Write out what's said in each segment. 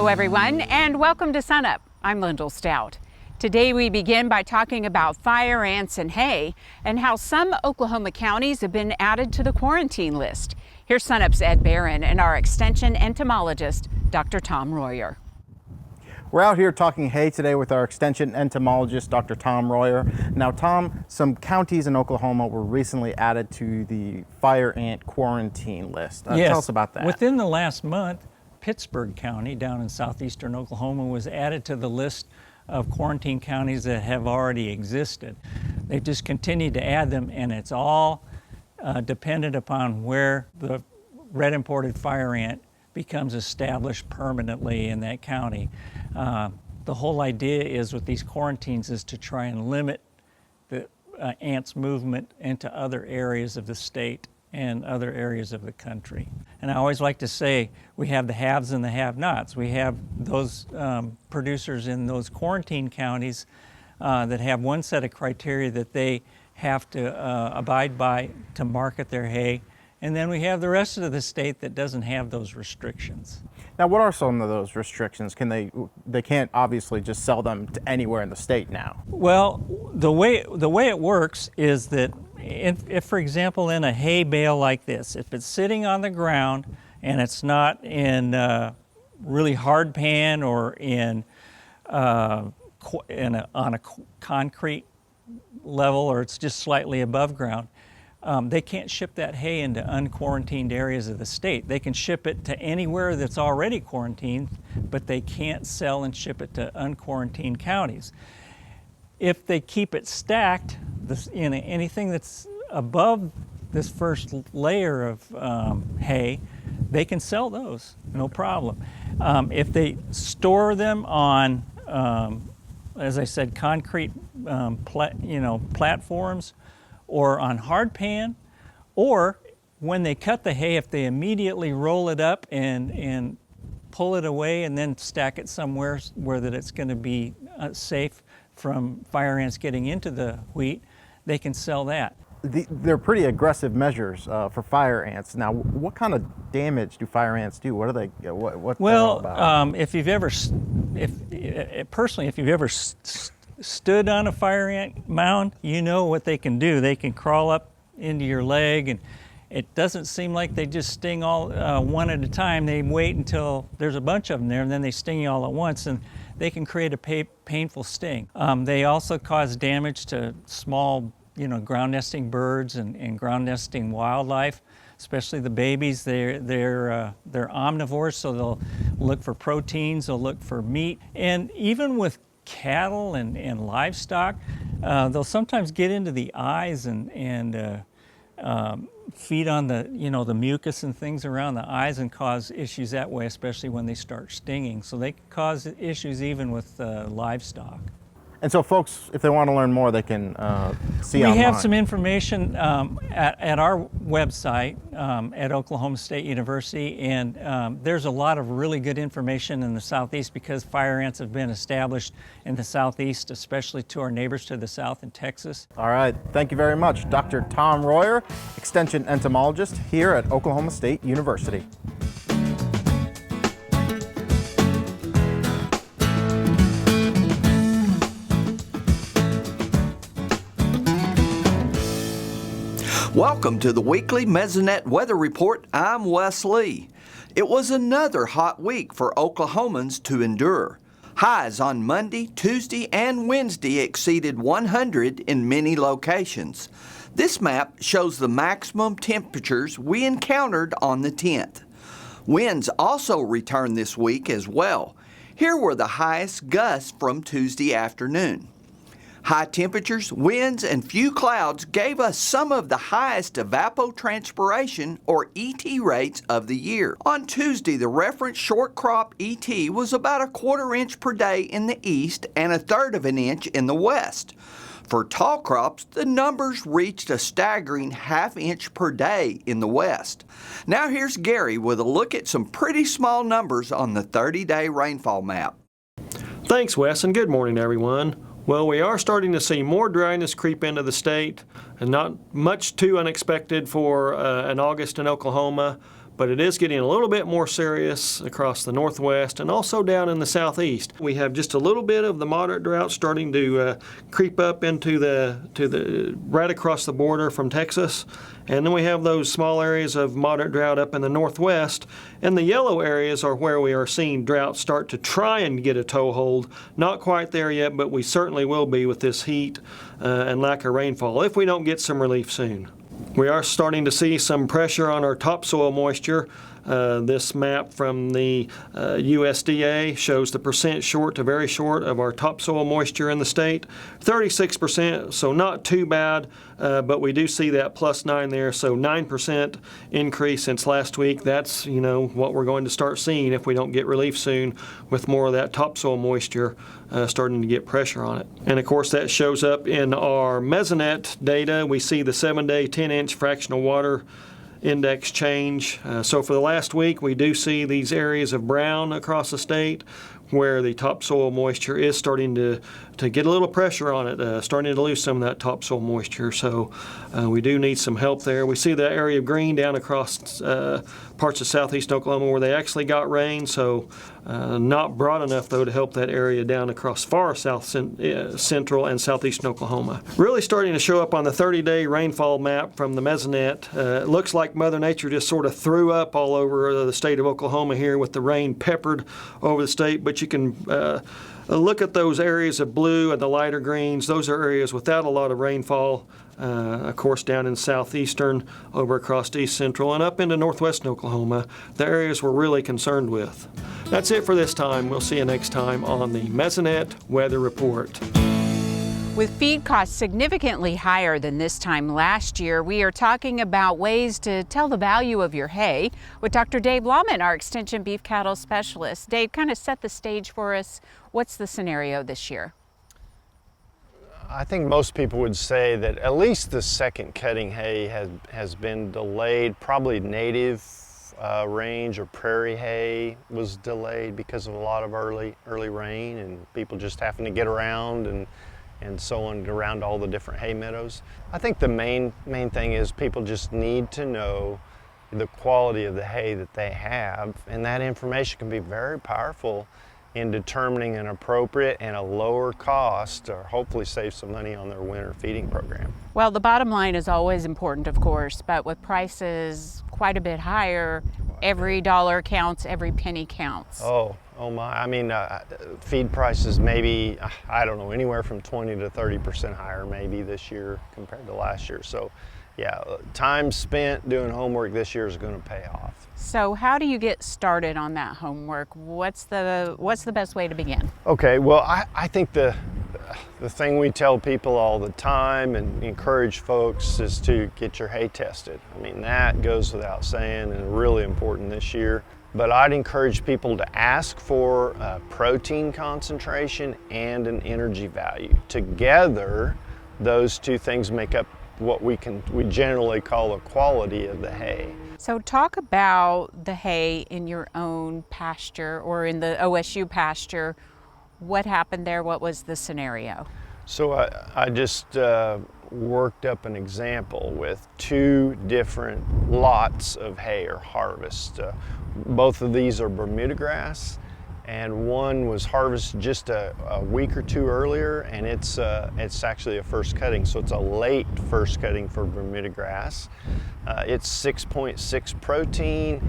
Hello everyone, and welcome to SUNUP. I'm Lyndall Stout. Today we begin by talking about fire ants and hay and how some Oklahoma counties have been added to the quarantine list. Here's SUNUP's Ed Barron and our extension entomologist, Dr. Tom Royer. We're out here talking hay today with our extension entomologist, Dr. Tom Royer. Now, Tom, some counties in Oklahoma were recently added to the fire ant quarantine list. Yes. Tell us about that. Within the last month, Pittsburgh County down in southeastern Oklahoma was added to the list of quarantine counties that have already existed. They've just continued to add them, and it's all dependent upon where the red imported fire ant becomes established permanently in that county. The whole idea is with these quarantines is to try and limit the ants' movement into other areas of the state and other areas of the country. And I always like to say we have the haves and the have-nots. We have those producers in those quarantine counties that have one set of criteria that they have to abide by to market their hay. And then we have the rest of the state that doesn't have those restrictions. Now, what are some of those restrictions? They can't obviously just sell them to anywhere in the state now. Well, the way it works is that if, for example, in a hay bale like this, if it's sitting on the ground and it's not in really hard pan or on a concrete level, or it's just slightly above ground, they can't ship that hay into unquarantined areas of the state. They can ship it to anywhere that's already quarantined, but they can't sell and ship it to unquarantined counties. If they keep it stacked, anything that's above this first layer of hay, they can sell those, no problem. If they store them on, as I said, concrete platforms, or on hard pan, or when they cut the hay, if they immediately roll it up and pull it away and then stack it somewhere where that it's going to be safe from fire ants getting into the wheat, they can sell that. They're pretty aggressive measures for fire ants. Now, what kind of damage do fire ants do? What are they? What well, they're all about? If you've ever stood on a fire ant mound, you know what they can do. They can crawl up into your leg, and it doesn't seem like they just sting all one at a time. They wait until there's a bunch of them there, and then they sting you all at once, and they can create a painful sting. They also cause damage to small, ground nesting birds and ground nesting wildlife, especially the babies. They're omnivores, so they'll look for proteins, they'll look for meat, and even with cattle and livestock, they'll sometimes get into the eyes and feed on the mucus and things around the eyes and cause issues that way, especially when they start stinging. So they can cause issues even with livestock. And so folks, if they want to learn more, they can see online. We have some information at our website at Oklahoma State University, and there's a lot of really good information in the southeast because fire ants have been established in the southeast, especially to our neighbors to the south in Texas. All right, thank you very much. Dr. Tom Royer, extension entomologist here at Oklahoma State University. Welcome to the weekly Mesonet Weather Report. I'm Wes Lee. It was another hot week for Oklahomans to endure. Highs on Monday, Tuesday, and Wednesday exceeded 100 in many locations. This map shows the maximum temperatures we encountered on the 10th. Winds also returned this week as well. Here were the highest gusts from Tuesday afternoon. High temperatures, winds, and few clouds gave us some of the highest evapotranspiration, or ET, rates of the year. On Tuesday, the reference short crop ET was about 1/4 inch per day in the east and 1/3 of an inch in the west. For tall crops, the numbers reached a staggering 1/2 inch per day in the west. Now here's Gary with a look at some pretty small numbers on the 30-day rainfall map. Thanks, Wes, and good morning, everyone. Well, we are starting to see more dryness creep into the state, and not much too unexpected for an August in Oklahoma, but it is getting a little bit more serious across the northwest and also down in the southeast. We have just a little bit of the moderate drought starting to creep up into the right across the border from Texas, and then we have those small areas of moderate drought up in the northwest, and the yellow areas are where we are seeing drought start to try and get a toehold. Not quite there yet, but we certainly will be with this heat and lack of rainfall if we don't get some relief soon. We are starting to see some pressure on our topsoil moisture. This map from the USDA shows the percent short to very short of our topsoil moisture in the state. 36%, so not too bad, but we do see that +9 there, so 9% increase since last week. That's, what we're going to start seeing if we don't get relief soon with more of that topsoil moisture starting to get pressure on it. And of course that shows up in our Mesonet data. We see the 7-day 10-inch fractional water index change. So for the last week, we do see these areas of brown across the state where the topsoil moisture is starting to get a little pressure on it, starting to lose some of that topsoil moisture. So we do need some help there. We see that area of green down across parts of southeast Oklahoma where they actually got rain, so not broad enough though to help that area down across far south central and southeastern Oklahoma. Really starting to show up on the 30-day rainfall map from the Mesonet. It looks like Mother Nature just sort of threw up all over the state of Oklahoma here with the rain peppered over the state, but you can look at those areas of blue and the lighter greens. Those are areas without a lot of rainfall. Of course, down in southeastern, over across east central, and up into northwestern Oklahoma, the areas we're really concerned with. That's it for this time. We'll see you next time on the Mesonet Weather Report. With feed costs significantly higher than this time last year, we are talking about ways to tell the value of your hay with Dr. Dave Lalman, our Extension Beef Cattle Specialist. Dave, kind of set the stage for us. What's the scenario this year? I think most people would say that at least the second cutting hay has been delayed. Probably native range or prairie hay was delayed because of a lot of early rain and people just having to get around and so on around all the different hay meadows. I think the main thing is people just need to know the quality of the hay that they have, and that information can be very powerful in determining an appropriate and a lower cost, or hopefully save some money on their winter feeding program. Well, the bottom line is always important, of course, but with prices quite a bit higher, every dollar counts, every penny counts. Oh my, I mean, feed prices maybe, I don't know, anywhere from 20 to 30% higher maybe this year compared to last year. So yeah, time spent doing homework this year is going to pay off. So how do you get started on that homework? What's the best way to begin? Okay, well, I think the thing we tell people all the time and encourage folks is to get your hay tested. I mean, that goes without saying and really important this year. But I'd encourage people to ask for a protein concentration and an energy value. Together, those two things make up what we generally call the quality of the hay. So talk about the hay in your own pasture or in the OSU pasture. What happened there? What was the scenario? So I just worked up an example with two different lots of hay or harvest. Both of these are Bermuda grass, and one was harvested just a week or two earlier, and it's actually a first cutting, so it's a late first cutting for Bermuda grass. It's 6.6 protein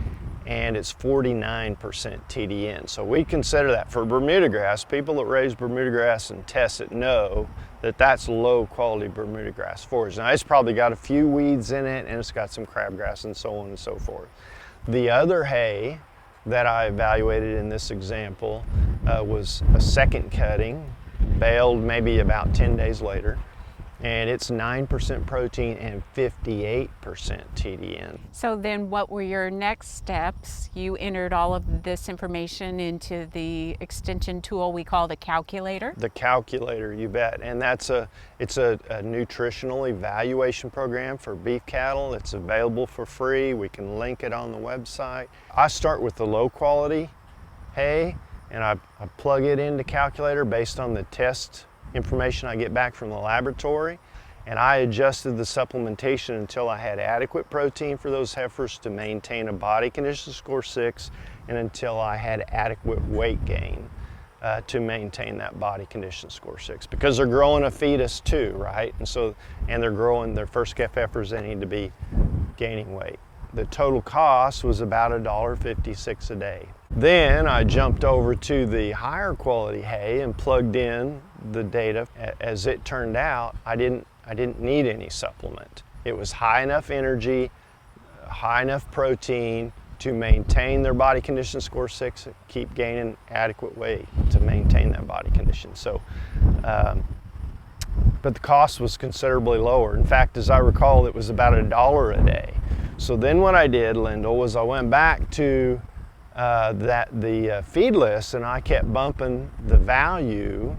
and it's 49% TDN. So we consider that for Bermuda grass. People that raise Bermuda grass and test it know that that's low quality Bermuda grass forage. Now it's probably got a few weeds in it and it's got some crabgrass and so on and so forth. The other hay that I evaluated in this example was a second cutting, baled maybe about 10 days later, and it's 9% protein and 58% TDN. So then what were your next steps? You entered all of this information into the extension tool we call the Cowculator. The Cowculator, you bet. And it's a nutritional evaluation program for beef cattle. It's available for free. We can link it on the website. I start with the low quality hay and I plug it into Cowculator based on the test information I get back from the laboratory, And I adjusted the supplementation until I had adequate protein for those heifers to maintain a body condition score 6, and until I had adequate weight gain to maintain that body condition score 6, because they're growing a fetus too, right? And they're growing their first calf heifers, they need to be gaining weight. The total cost was about $1.56 a day. Then I jumped over to the higher quality hay and plugged in the data. As it turned out, I didn't need any supplement. It was high enough energy, high enough protein to maintain their body condition score 6, keep gaining adequate weight to maintain that body condition. So, but the cost was considerably lower. In fact, as I recall, it was about $1 a day. So then what I did, Lyndall, was I went back to the feed list, and I kept bumping the value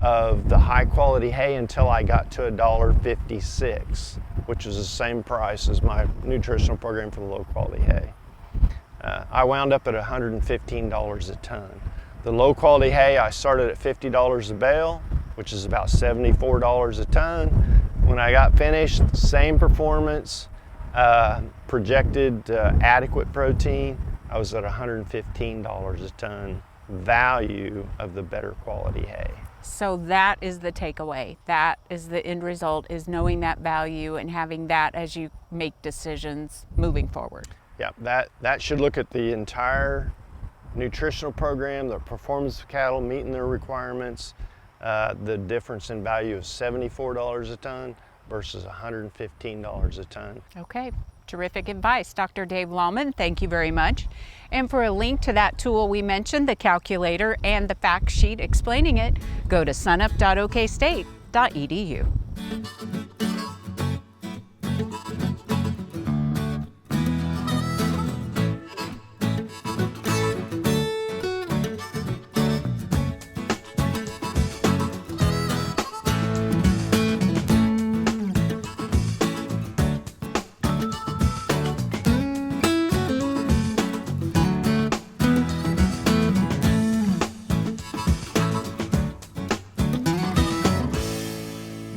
of the high quality hay until I got to $1.56, which was the same price as my nutritional program for the low quality hay. I wound up at $115 a ton. The low quality hay, I started at $50 a bale, which is about $74 a ton. When I got finished, same performance, projected adequate protein, I was at $115 a ton value of the better quality hay. So that is the takeaway. That is the end result, is knowing that value and having that as you make decisions moving forward. Yeah, that should look at the entire nutritional program, the performance of cattle meeting their requirements. The difference in value is $74 a ton versus $115 a ton. Okay, terrific advice. Dr. Dave Lalman, thank you very much. And for a link to that tool we mentioned, the calculator, and the fact sheet explaining it, go to sunup.okstate.edu.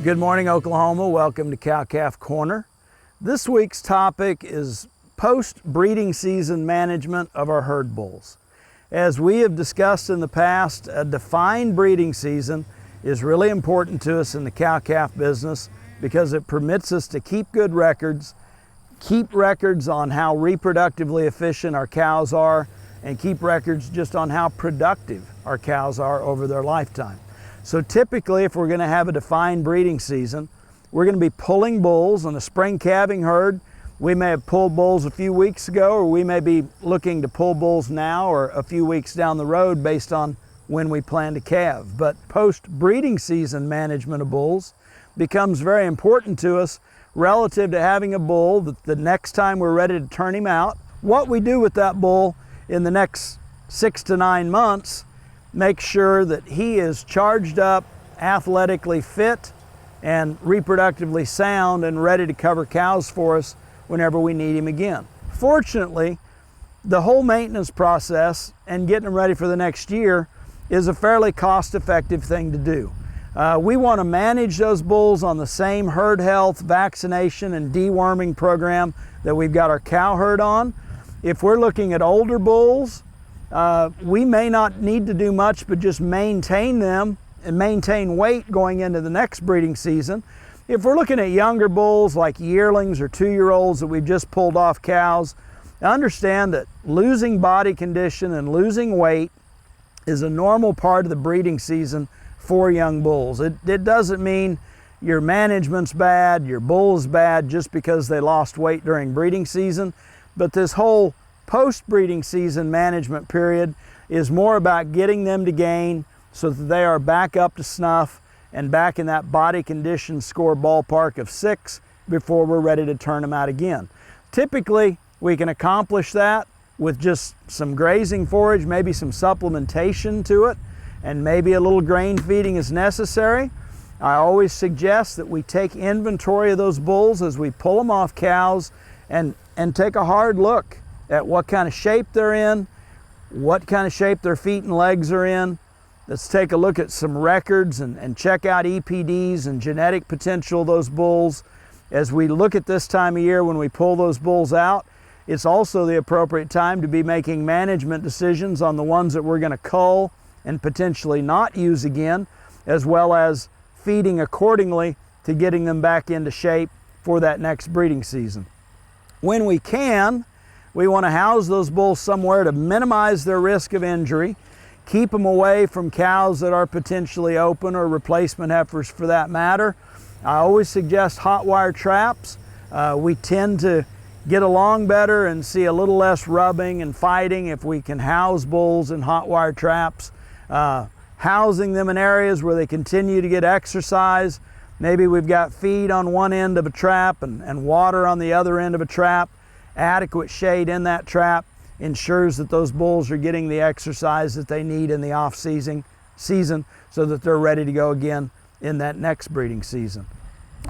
Good morning, Oklahoma. Welcome to Cow-Calf Corner. This week's topic is post-breeding season management of our herd bulls. As we have discussed in the past, a defined breeding season is really important to us in the cow-calf business because it permits us to keep good records, keep records on how reproductively efficient our cows are, and keep records just on how productive our cows are over their lifetime. So typically, if we're going to have a defined breeding season, we're going to be pulling bulls on a spring calving herd. We may have pulled bulls a few weeks ago, or we may be looking to pull bulls now or a few weeks down the road based on when we plan to calve. But post-breeding season management of bulls becomes very important to us relative to having a bull that the next time we're ready to turn him out, what we do with that bull in the next 6 to 9 months, make sure that he is charged up, athletically fit, and reproductively sound and ready to cover cows for us whenever we need him again. Fortunately, the whole maintenance process and getting them ready for the next year is a fairly cost-effective thing to do. We want to manage those bulls on the same herd health, vaccination, and deworming program that we've got our cow herd on. If we're looking at older bulls, we may not need to do much but just maintain them and maintain weight going into the next breeding season. If we're looking at younger bulls like yearlings or 2-year-olds that we've just pulled off cows, understand that losing body condition and losing weight is a normal part of the breeding season for young bulls. It doesn't mean your management's bad, your bull's bad just because they lost weight during breeding season, but this whole post-breeding season management period is more about getting them to gain so that they are back up to snuff and back in that body condition score ballpark of 6 before we're ready to turn them out again. Typically, we can accomplish that with just some grazing forage, maybe some supplementation to it, and maybe a little grain feeding is necessary. I always suggest that we take inventory of those bulls as we pull them off cows and take a hard look at what kind of shape they're in, what kind of shape their feet and legs are in, Let's take a look at some records and check out EPDs and genetic potential of those bulls. As we look at this time of year when we pull those bulls out, it's also the appropriate time to be making management decisions on the ones that we're going to cull and potentially not use again, as well as feeding accordingly to getting them back into shape for that next breeding season. When we can, we want to house those bulls somewhere to minimize their risk of injury, keep them away from cows that are potentially open or replacement heifers for that matter. I always suggest hot wire traps. We tend to get along better and see a little less rubbing and fighting if we can house bulls in hot wire traps. Housing them in areas where they continue to get exercise. Maybe we've got feed on one end of a trap and water on the other end of a trap. Adequate shade in that trap ensures that those bulls are getting the exercise that they need in the off-season so that they're ready to go again in that next breeding season.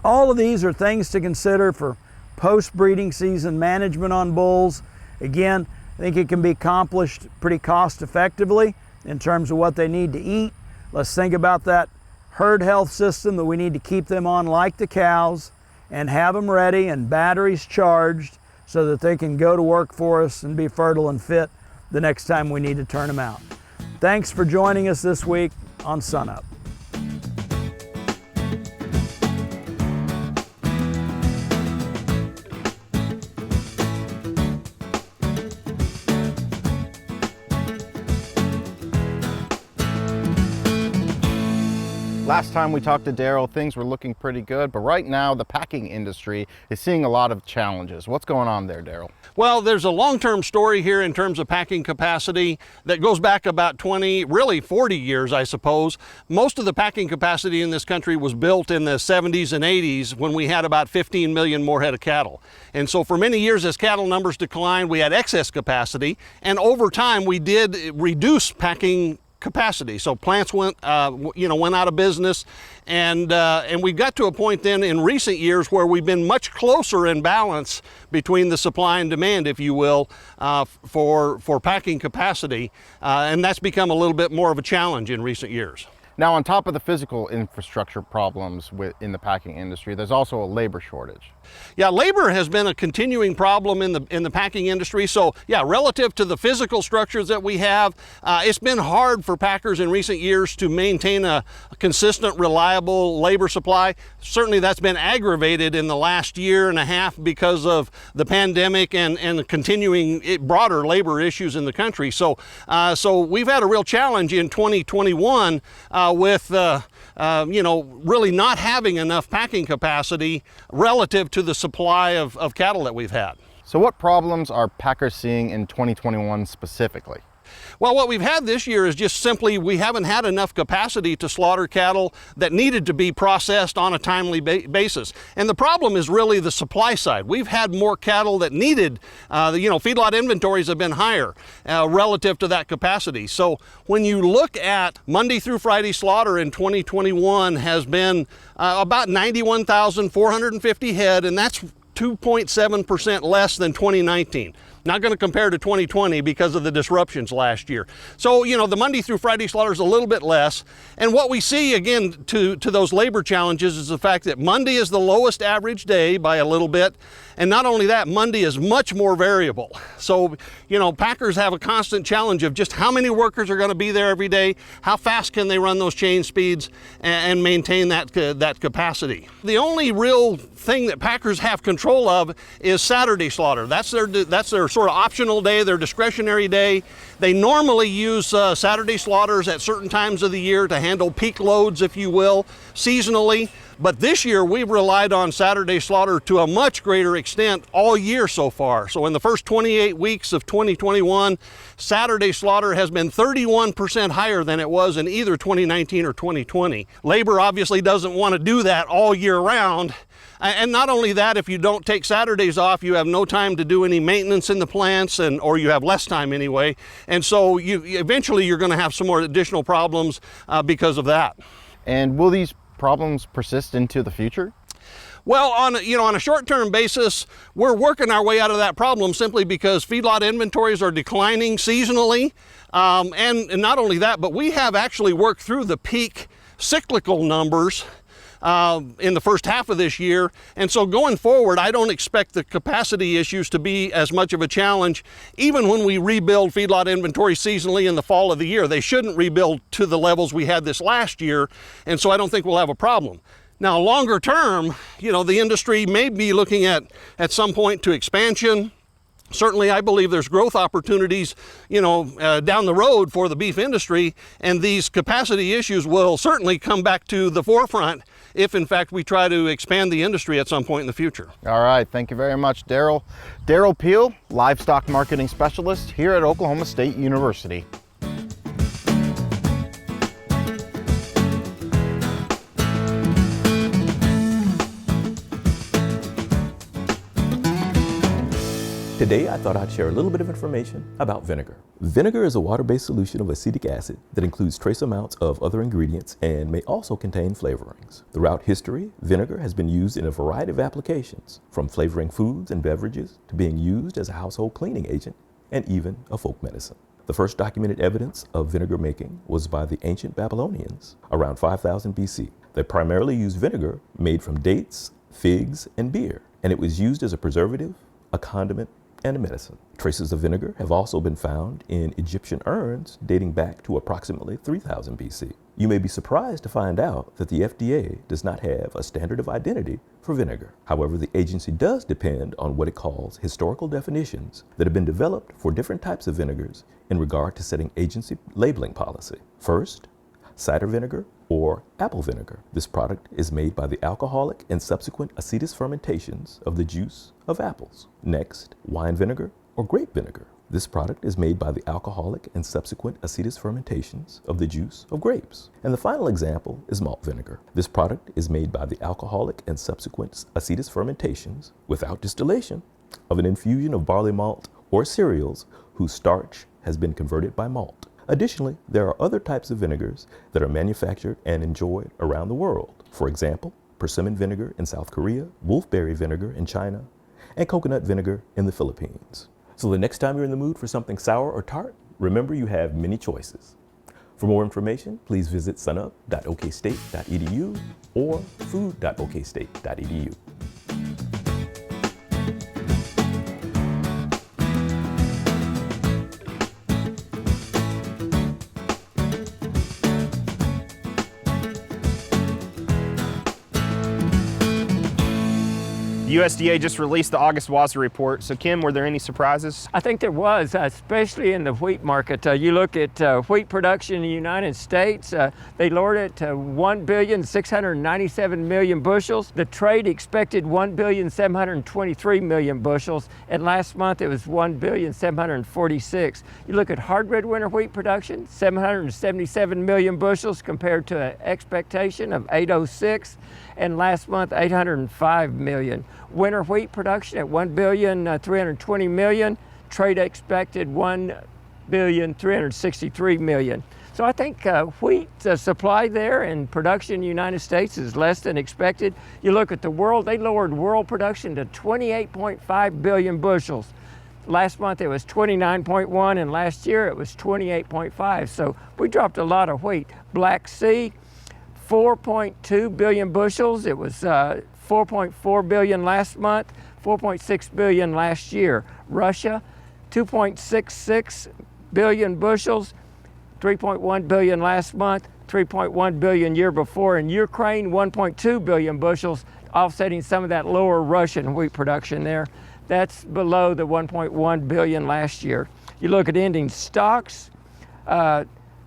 All of these are things to consider for post-breeding season management on bulls. Again, I think it can be accomplished pretty cost effectively in terms of what they need to eat. Let's think about that herd health system that we need to keep them on like the cows and have them ready and batteries charged so that they can go to work for us and be fertile and fit the next time we need to turn them out. Thanks for joining us this week on SUNUP. Last time we talked to Derrell, things were looking pretty good, but right now the packing industry is seeing a lot of challenges. What's going on there, Derrell? Well, there's a long-term story here in terms of packing capacity that goes back about 20, really 40 years, I suppose. Most of the packing capacity in this country was built in the 70s and 80s when we had about 15 million more head of cattle. And so for many years, as cattle numbers declined, we had excess capacity, and over time we did reduce packing capacity. So plants went out of business, and we got to a point then in recent years where we've been much closer in balance between the supply and demand, if you will, for packing capacity, and that's become a little bit more of a challenge in recent years. Now, on top of the physical infrastructure problems in the packing industry, there's also a labor shortage. Yeah, labor has been a continuing problem in the packing industry. So yeah, relative to the physical structures that we have, it's been hard for packers in recent years to maintain a consistent, reliable labor supply. Certainly that's been aggravated in the last year and a half because of the pandemic and the continuing broader labor issues in the country. So we've had a real challenge in 2021 with really not having enough packing capacity relative to the supply of cattle that we've had. So what problems are packers seeing in 2021 specifically? Well, what we've had this year is just simply we haven't had enough capacity to slaughter cattle that needed to be processed on a timely basis. And the problem is really the supply side. We've had more cattle that needed, feedlot inventories have been higher relative to that capacity. So when you look at Monday through Friday slaughter in 2021 has been about 91,450 head, and that's 2.7% less than 2019. Not going to compare to 2020 because of the disruptions last year. So, the Monday through Friday slaughter is a little bit less. And what we see, again, to those labor challenges is the fact that Monday is the lowest average day by a little bit. And not only that, Monday is much more variable. So, packers have a constant challenge of just how many workers are going to be there every day, how fast can they run those chain speeds and maintain that capacity. The only real thing that packers have control of is Saturday slaughter. That's their sort of optional day, their discretionary day. They normally use Saturday slaughters at certain times of the year to handle peak loads, if you will, seasonally. But this year we've relied on Saturday slaughter to a much greater extent all year so far. So in the first 28 weeks of 2021, Saturday slaughter has been 31% higher than it was in either 2019 or 2020. Labor obviously doesn't want to do that all year round. And not only that, if you don't take Saturdays off, you have no time to do any maintenance in the plants, or you have less time anyway. And so eventually you're going to have some more additional problems because of that. And will these problems persist into the future? Well, on a short-term basis, we're working our way out of that problem simply because feedlot inventories are declining seasonally. And not only that, but we have actually worked through the peak cyclical numbers in the first half of this year. And so going forward, I don't expect the capacity issues to be as much of a challenge, even when we rebuild feedlot inventory seasonally in the fall of the year. They shouldn't rebuild to the levels we had this last year, and so I don't think we'll have a problem. Now, longer term, the industry may be looking at some point to expansion. Certainly, I believe there's growth opportunities, down the road for the beef industry, and these capacity issues will certainly come back to the forefront if, in fact, we try to expand the industry at some point in the future. All right, thank you very much, Derrell. Derrell Peel, Livestock Marketing Specialist here at Oklahoma State University. Today, I thought I'd share a little bit of information about vinegar. Vinegar is a water-based solution of acetic acid that includes trace amounts of other ingredients and may also contain flavorings. Throughout history, vinegar has been used in a variety of applications, from flavoring foods and beverages to being used as a household cleaning agent and even a folk medicine. The first documented evidence of vinegar making was by the ancient Babylonians around 5000 BC. They primarily used vinegar made from dates, figs, and beer, and it was used as a preservative, a condiment, and a medicine. Traces of vinegar have also been found in Egyptian urns dating back to approximately 3000 BC. You may be surprised to find out that the FDA does not have a standard of identity for vinegar. However, the agency does depend on what it calls historical definitions that have been developed for different types of vinegars in regard to setting agency labeling policy. First, cider vinegar or apple vinegar. This product is made by the alcoholic and subsequent acetous fermentations of the juice of apples. Next, wine vinegar or grape vinegar. This product is made by the alcoholic and subsequent acetous fermentations of the juice of grapes. And the final example is malt vinegar. This product is made by the alcoholic and subsequent acetous fermentations without distillation of an infusion of barley malt or cereals whose starch has been converted by malt. Additionally, there are other types of vinegars that are manufactured and enjoyed around the world. For example, persimmon vinegar in South Korea, wolfberry vinegar in China, and coconut vinegar in the Philippines. So the next time you're in the mood for something sour or tart, remember you have many choices. For more information, please visit sunup.okstate.edu or food.okstate.edu. USDA just released the August WASDE report. So Kim, were there any surprises? I think there was, especially in the wheat market. You look at wheat production in the United States, they lowered it to 1,697,000,000 bushels. The trade expected 1,723,000,000 bushels, and last month it was 1,746,000,000. You look at hard red winter wheat production, 777,000,000 bushels compared to an expectation of 806, and last month 805,000,000. Winter wheat production at 1,320,000,000. Trade expected 1,363,000,000. So I think wheat supply there and production in the United States is less than expected. You look at the world, they lowered world production to 28.5 billion bushels. Last month it was 29.1 and last year it was 28.5. So we dropped a lot of wheat. Black Sea, 4.2 billion bushels. It was 4.4 billion last month, 4.6 billion last year. Russia, 2.66 billion bushels, 3.1 billion last month, 3.1 billion year before. And Ukraine, 1.2 billion bushels, offsetting some of that lower Russian wheat production there. That's below the 1.1 billion last year. You look at ending stocks,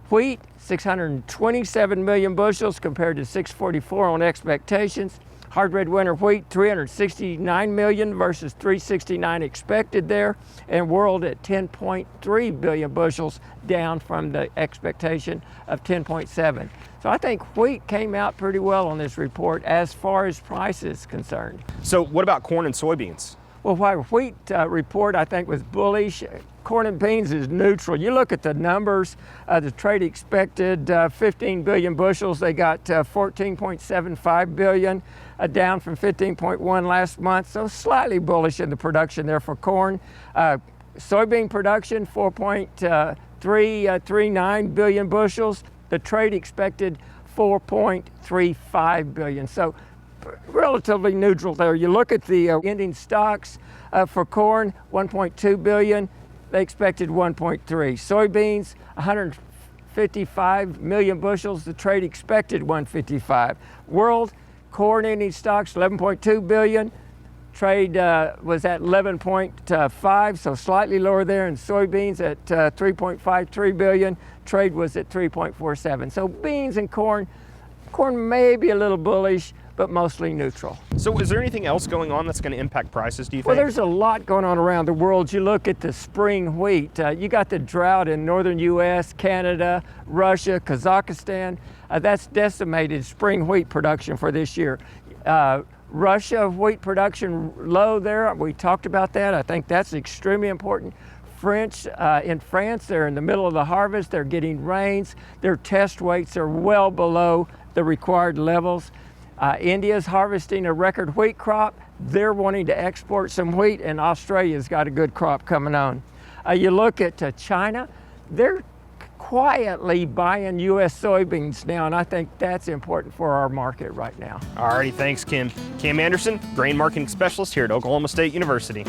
wheat, 627 million bushels compared to 644 on expectations. Hard red winter wheat, 369 million versus 369 expected there, and world at 10.3 billion bushels, down from the expectation of 10.7. So I think wheat came out pretty well on this report as far as price is concerned. So what about corn and soybeans? Well, while wheat report I think was bullish, corn and beans is neutral. You look at the numbers, the trade expected 15 billion bushels, they got 14.75 billion. down from 15.1 last month, so slightly bullish in the production there for corn. Soybean production, 4.339 billion bushels. The trade expected 4.35 billion, so relatively neutral there. You look at the ending stocks for corn, 1.2 billion. They expected 1.3. Soybeans, 155 million bushels. The trade expected 155. World corn ending stocks, 11.2 billion. Trade was at 11.5, so slightly lower there. And soybeans at 3.53 billion. Trade was at 3.47. So beans and corn may be a little bullish, but mostly neutral. So is there anything else going on that's going to impact prices, do you think? Well, there's a lot going on around the world. You look at the spring wheat. You got the drought in northern U.S., Canada, Russia, Kazakhstan. That's decimated spring wheat production for this year. Russia wheat production low there. We talked about that. I think that's extremely important. In France, they're in the middle of the harvest. They're getting rains. Their test weights are well below the required levels. India's harvesting a record wheat crop. They're wanting to export some wheat, and Australia's got a good crop coming on. You look at China, they're quietly buying U.S. soybeans now, and I think that's important for our market right now. Alrighty, thanks, Kim. Kim Anderson, grain marketing specialist here at Oklahoma State University.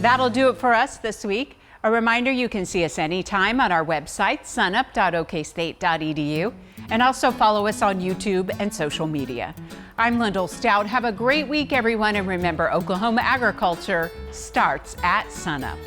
That'll do it for us this week. A reminder, you can see us anytime on our website, sunup.okstate.edu, and also follow us on YouTube and social media. I'm Lyndall Stout. Have a great week, everyone, and remember, Oklahoma agriculture starts at sunup.